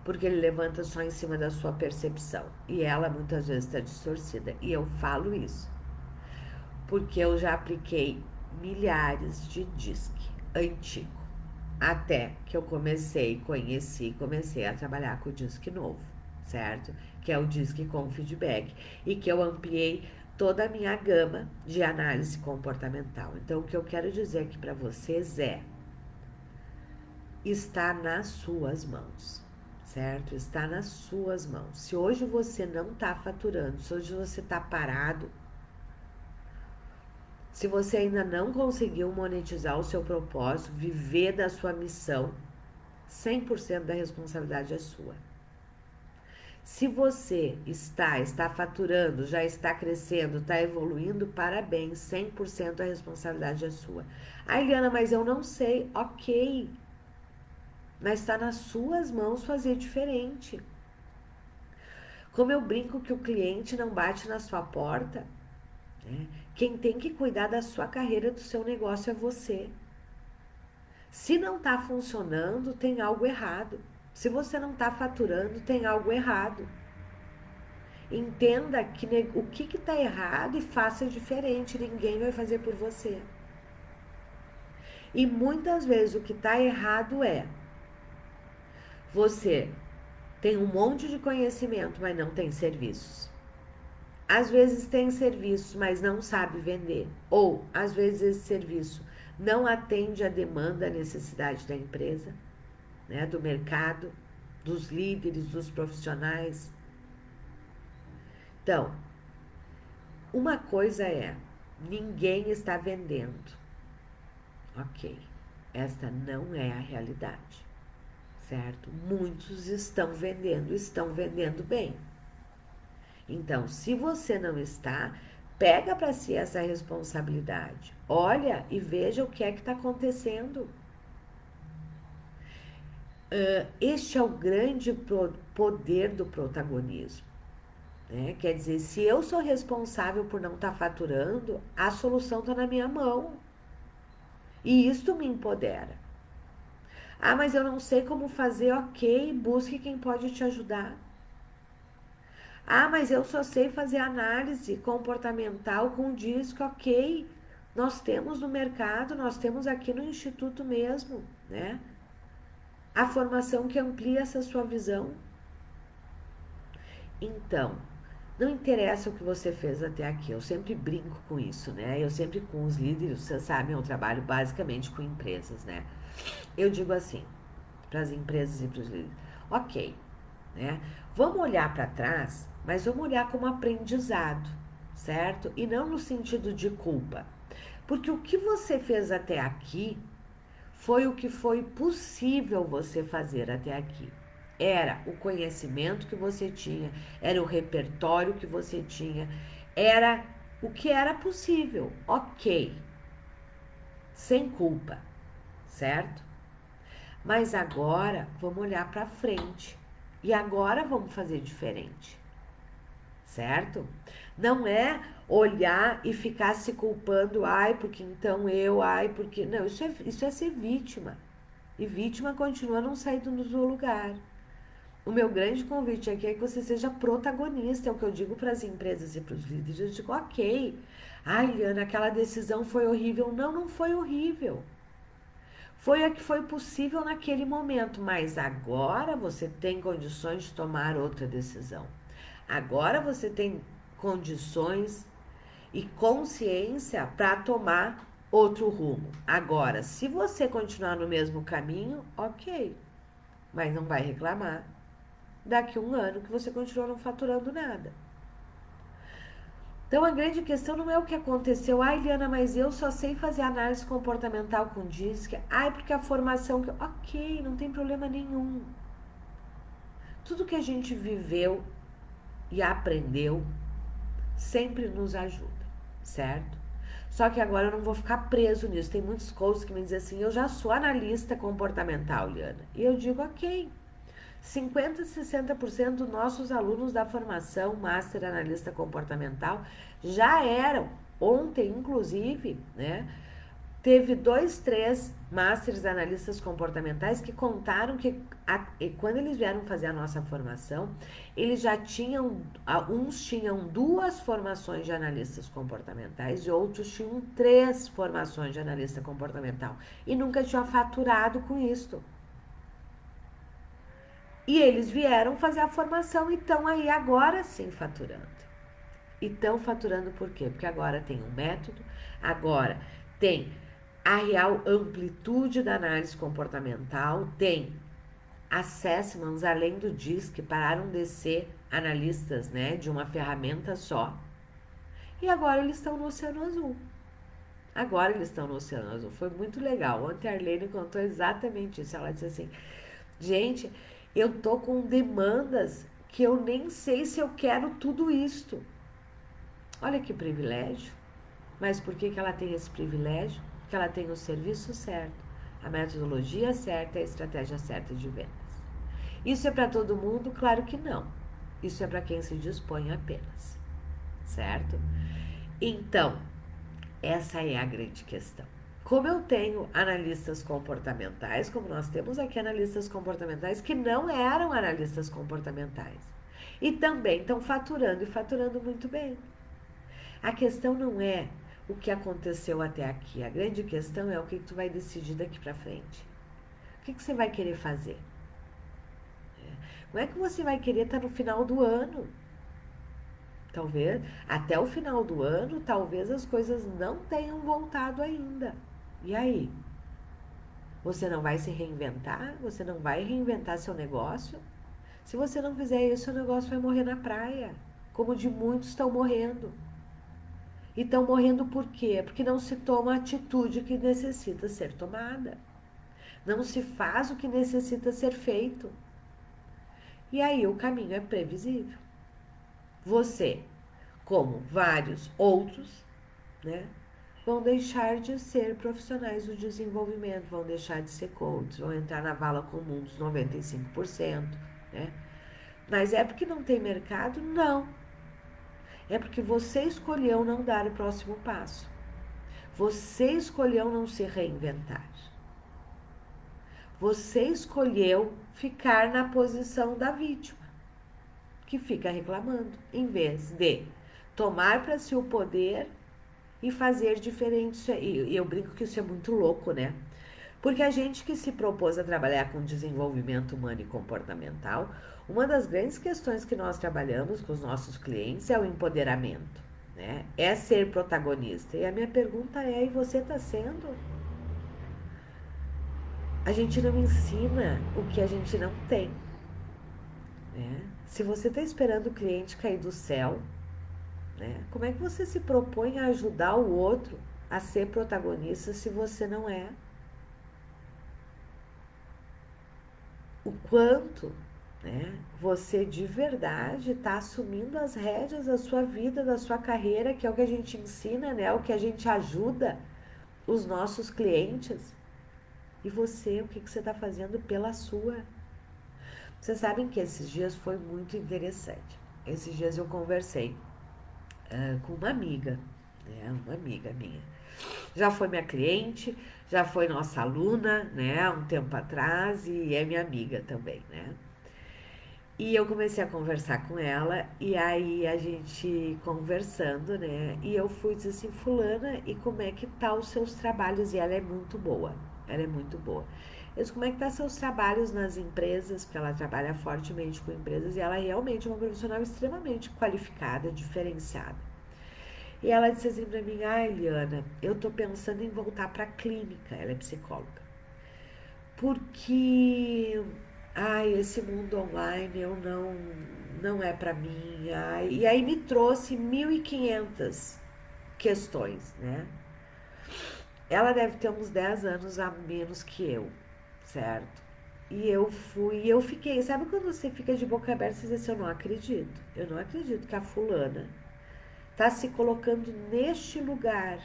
porque ele levanta só em cima da sua percepção. E ela muitas vezes está distorcida. E eu falo isso porque eu já apliquei milhares de DISC antigo. Até que eu comecei a trabalhar com o DISC novo, certo? Que é o DISC com feedback. E que eu ampliei toda a minha gama de análise comportamental. Então, o que eu quero dizer aqui para vocês é: está nas suas mãos, certo? Está nas suas mãos. Se hoje você não está faturando, se hoje você está parado, se você ainda não conseguiu monetizar o seu propósito, viver da sua missão, 100% da responsabilidade é sua. Se você está faturando, já está crescendo, está evoluindo, parabéns, 100% a responsabilidade é sua. Ah, Eliana, mas eu não sei. Ok, mas está nas suas mãos fazer diferente. Como eu brinco que o cliente não bate na sua porta, né? Quem tem que cuidar da sua carreira, do seu negócio é você. Se não está funcionando, tem algo errado. Se você não está faturando, tem algo errado. Entenda que o que está errado e faça diferente. Ninguém vai fazer por você. E muitas vezes o que está errado é: você tem um monte de conhecimento, mas não tem serviços. Às vezes tem serviço, mas não sabe vender. Ou, às vezes, esse serviço não atende a demanda, a necessidade da empresa, né, do mercado, dos líderes, dos profissionais. Então, uma coisa é: ninguém está vendendo. Ok, esta não é a realidade, certo? Muitos estão vendendo bem. Então, se você não está, pega para si essa responsabilidade. Olha e veja o que é que está acontecendo. Este é o grande poder do protagonismo. Né? Quer dizer, se eu sou responsável por não estar faturando, a solução está na minha mão. E isto me empodera. Ah, mas eu não sei como fazer. Ok, busque quem pode te ajudar. Ah, mas eu só sei fazer análise comportamental com DISC. Ok, nós temos no mercado, nós temos aqui no Instituto mesmo, né? A formação que amplia essa sua visão. Então, não interessa o que você fez até aqui, eu sempre brinco com isso, né? Eu sempre com os líderes, vocês sabem, eu trabalho basicamente com empresas, né? Eu digo assim, para as empresas e para os líderes: ok, né? Vamos olhar para trás, mas vamos olhar como aprendizado, certo? E não no sentido de culpa. Porque o que você fez até aqui foi o que foi possível você fazer até aqui. Era o conhecimento que você tinha, era o repertório que você tinha, era o que era possível. Ok, sem culpa, certo? Mas agora vamos olhar para frente. E agora vamos fazer diferente, certo? Não é olhar e ficar se culpando, ai, porque então eu, ai, porque. Não, isso é ser vítima. E vítima continua não saindo do seu lugar. O meu grande convite aqui é que você seja protagonista, é o que eu digo para as empresas e para os líderes. Eu digo, ok, ai, Liana, aquela decisão foi horrível. Não, não foi horrível. Foi a que foi possível naquele momento, mas agora você tem condições de tomar outra decisão. Agora você tem condições e consciência para tomar outro rumo. Agora, se você continuar no mesmo caminho, ok, mas não vai reclamar daqui a um ano que você continuou não faturando nada. Então, a grande questão não é o que aconteceu. Ai, Liana, mas eu só sei fazer análise comportamental com DISC. Ai, porque a formação... Ok, não tem problema nenhum. Tudo que a gente viveu e aprendeu sempre nos ajuda, certo? Só que agora eu não vou ficar preso nisso. Tem muitos coaches que me dizem assim, eu já sou analista comportamental, Liana. E eu digo, ok, 50, 60% dos nossos alunos da formação Master Analista Comportamental já eram. Ontem, inclusive, né, teve 2, 3 Masters Analistas Comportamentais que contaram que quando eles vieram fazer a nossa formação, eles já tinham, uns tinham 2 formações de analistas comportamentais e outros tinham 3 formações de analista comportamental e nunca tinham faturado com isto. E eles vieram fazer a formação e estão aí agora sim faturando. E estão faturando por quê? Porque agora tem um método, agora tem a real amplitude da análise comportamental, tem assessments além do DISC, pararam de ser analistas, né, de uma ferramenta só. E agora eles estão no Oceano Azul. Agora eles estão no Oceano Azul. Foi muito legal. Ontem a Arlene contou exatamente isso. Ela disse assim, gente, eu tô com demandas que eu nem sei se eu quero tudo isto. Olha que privilégio. Mas por que ela tem esse privilégio? Porque ela tem o serviço certo, a metodologia certa e a estratégia certa de vendas. Isso é para todo mundo? Claro que não. Isso é para quem se dispõe apenas, certo? Então, essa é a grande questão. Como eu tenho analistas comportamentais, como nós temos aqui analistas comportamentais que não eram analistas comportamentais e também estão faturando e faturando muito bem. A questão não é o que aconteceu até aqui. A grande questão é o que tu vai decidir daqui para frente. O que você vai querer fazer? Como é que você vai querer estar no final do ano? Talvez, até o final do ano, talvez as coisas não tenham voltado ainda. E aí? Você não vai se reinventar? Você não vai reinventar seu negócio? Se você não fizer isso, seu negócio vai morrer na praia, como de muitos estão morrendo. E estão morrendo por quê? Porque não se toma a atitude que necessita ser tomada. Não se faz o que necessita ser feito. E aí o caminho é previsível. Você, como vários outros, né, vão deixar de ser profissionais do desenvolvimento, vão deixar de ser coaches, vão entrar na vala comum dos 95%, né? Mas é porque não tem mercado? Não. É porque você escolheu não dar o próximo passo. Você escolheu não se reinventar. Você escolheu ficar na posição da vítima, que fica reclamando, em vez de tomar para si o poder e fazer diferente. E eu brinco que isso é muito louco, né? Porque a gente que se propôs a trabalhar com desenvolvimento humano e comportamental, uma das grandes questões que nós trabalhamos com os nossos clientes é o empoderamento, né? É ser protagonista. E a minha pergunta é, e você está sendo? A gente não ensina o que a gente não tem, né? Se você está esperando o cliente cair do céu, né? Como é que você se propõe a ajudar o outro a ser protagonista se você não é? O quanto, né, você de verdade está assumindo as rédeas da sua vida, da sua carreira, que é o que a gente ensina, né? O que a gente ajuda os nossos clientes. E você, o que você está fazendo pela sua? Vocês sabem que esses dias foi muito interessante. Esses dias eu conversei com uma amiga, né? Uma amiga minha. Já foi minha cliente, já foi nossa aluna, né? Há um tempo atrás e é minha amiga também, né? E eu comecei a conversar com ela e aí a gente conversando, né? E eu fui dizer assim, fulana, e como é que tá os seus trabalhos? E ela é muito boa, ela é muito boa. Eu disse, como é que tá seus trabalhos nas empresas? Porque ela trabalha fortemente com empresas e ela realmente é uma profissional extremamente qualificada, diferenciada. E ela disse assim pra mim, ai, Liana, eu tô pensando em voltar pra clínica, ela é psicóloga. Porque esse mundo online eu não é para mim. E aí me trouxe 1.500 questões, né? Ela deve ter uns 10 anos a menos que eu, certo? E eu fiquei, sabe quando você fica de boca aberta e diz assim, eu não acredito que a fulana tá se colocando neste lugar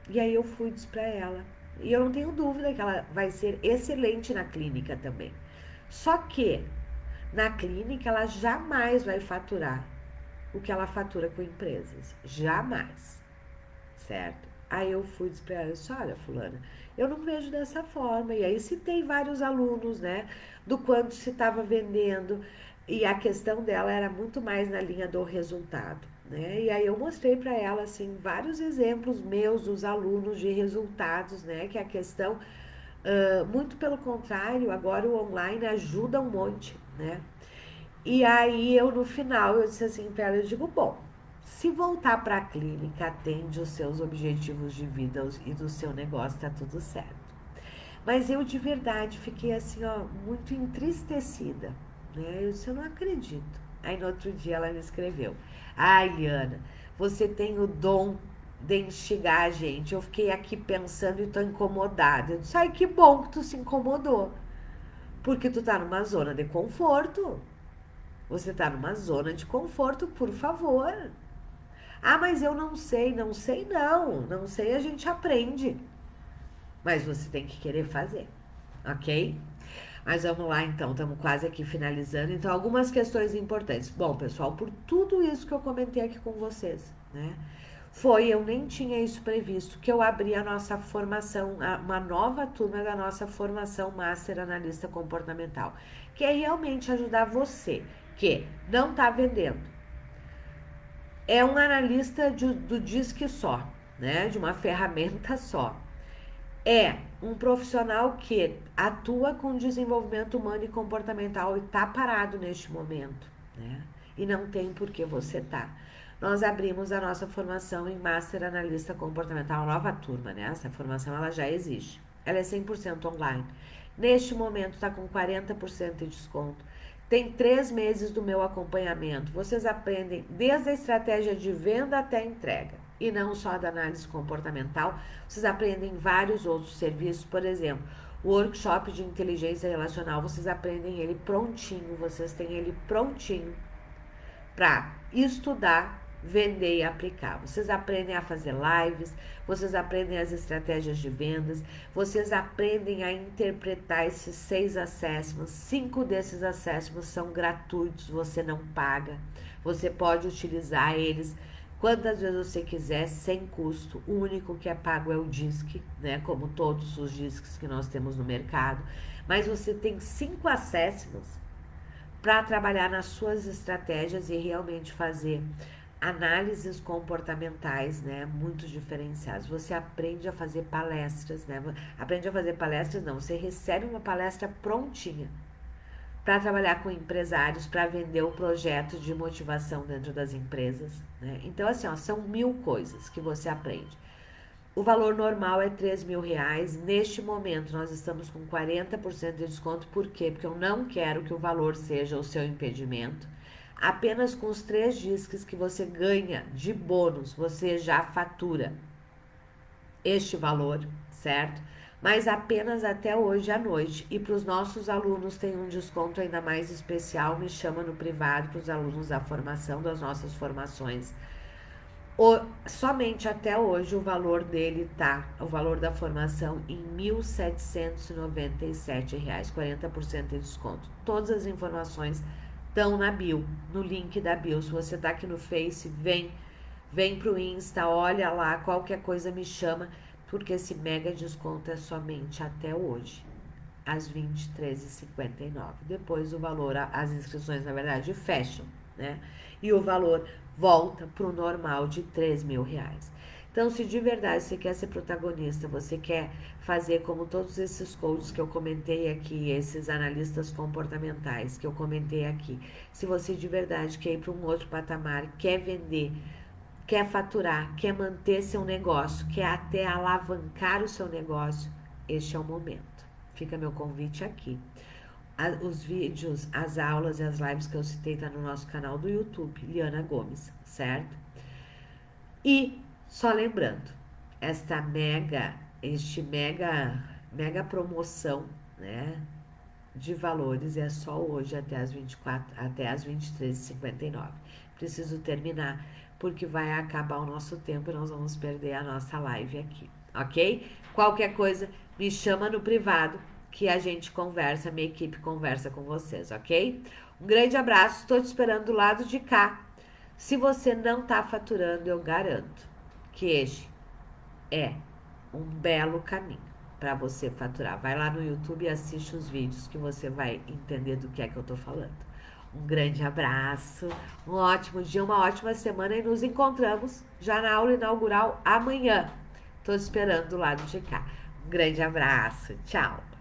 E aí eu fui e disse pra ela. E eu não tenho dúvida que ela vai ser excelente na clínica também. Só que na clínica ela jamais vai faturar o que ela fatura com empresas. Jamais. Certo? Aí eu fui e disse pra ela, disse, olha, fulana, eu não vejo dessa forma. E aí citei vários alunos, né? Do quanto se estava vendendo. E a questão dela era muito mais na linha do resultado, né? E aí eu mostrei para ela, assim, vários exemplos meus dos alunos de resultados, né? Que a questão, muito pelo contrário, agora o online ajuda um monte, né? E aí eu no final eu disse assim para ela, eu digo, bom, se voltar para a clínica, atende os seus objetivos de vida e do seu negócio, tá tudo certo. Mas eu de verdade fiquei assim, ó, muito entristecida, né? Eu disse, eu não acredito. Aí no outro dia ela me escreveu, ai, Liana, você tem o dom de instigar a gente. Eu fiquei aqui pensando e tô incomodada. Eu disse, ai, que bom que tu se incomodou. Porque tu tá numa zona de conforto. Você está numa zona de conforto, por favor. Ah, mas eu não sei, não sei não. Não sei, a gente aprende. Mas você tem que querer fazer, ok? Mas vamos lá então, estamos quase aqui finalizando. Então, algumas questões importantes. Bom, pessoal, por tudo isso que eu comentei aqui com vocês, né? Eu nem tinha isso previsto, que eu abri a nossa formação, uma nova turma da nossa formação Master Analista Comportamental, que é realmente ajudar você que não está vendendo. É um analista do disque só, né? De uma ferramenta só. É um profissional que atua com desenvolvimento humano e comportamental e está parado neste momento, né? E não tem por que você tá. Nós abrimos a nossa formação em Master Analista Comportamental, nova turma, né? Essa formação ela já existe. Ela é 100% online. Neste momento está com 40% de desconto. Tem 3 meses do meu acompanhamento. Vocês aprendem desde a estratégia de venda até a entrega. E não só da análise comportamental, vocês aprendem vários outros serviços. Por exemplo, o workshop de inteligência relacional, vocês aprendem ele prontinho, vocês têm ele prontinho para estudar, vender e aplicar. Vocês aprendem a fazer lives, vocês aprendem as estratégias de vendas, vocês aprendem a interpretar esses 6 assessments. 5 desses assessments são gratuitos, você não paga. Você pode utilizar eles quantas vezes você quiser, sem custo. O único que é pago é o DISC, né? Como todos os DISCs que nós temos no mercado. Mas você tem 5 assessments para trabalhar nas suas estratégias e realmente fazer análises comportamentais, né, muito diferenciadas. Você aprende a fazer palestras, né? Aprende a fazer palestras, não, você recebe uma palestra prontinha para trabalhar com empresários, para vender o projeto de motivação dentro das empresas, né? Então, assim, ó, são 1000 coisas que você aprende. O valor normal é R$ 3.000. Neste momento, nós estamos com 40% de desconto. Por quê? Porque eu não quero que o valor seja o seu impedimento. Apenas com os 3 disques que você ganha de bônus, você já fatura este valor, certo? Mas apenas até hoje à noite. E para os nossos alunos tem um desconto ainda mais especial. Me chama no privado para os alunos da formação, das nossas formações. Somente até hoje o valor dele tá, o valor da formação em R$ 1.797, 40% de desconto. Todas as informações estão na bio, no link da bio. Se você tá aqui no Face, vem pro Insta, olha lá, qualquer coisa me chama, porque esse mega desconto é somente até hoje, às 23h59. Depois o valor, as inscrições na verdade fecham, né? E o valor volta para o normal de R$ 3.000. Então, se de verdade você quer ser protagonista, você quer fazer como todos esses coaches que eu comentei aqui, esses analistas comportamentais que eu comentei aqui, se você de verdade quer ir para um outro patamar, quer vender, quer faturar, quer manter seu negócio, quer até alavancar o seu negócio, este é o momento. Fica meu convite aqui. Os vídeos, as aulas e as lives que eu citei tá no nosso canal do YouTube, Liana Gomes, certo? E só lembrando, mega promoção, né, de valores é só hoje até as 23h59. Preciso terminar porque vai acabar o nosso tempo e nós vamos perder a nossa live aqui, ok? Qualquer coisa, me chama no privado que a gente conversa, minha equipe conversa com vocês, ok? Um grande abraço, estou te esperando do lado de cá. Se você não está faturando, eu garanto que este é um belo caminho para você faturar. Vai lá no YouTube e assiste os vídeos que você vai entender do que é que eu estou falando. Um grande abraço, um ótimo dia, uma ótima semana e nos encontramos já na aula inaugural amanhã. Estou esperando do lado de cá. Um grande abraço, tchau!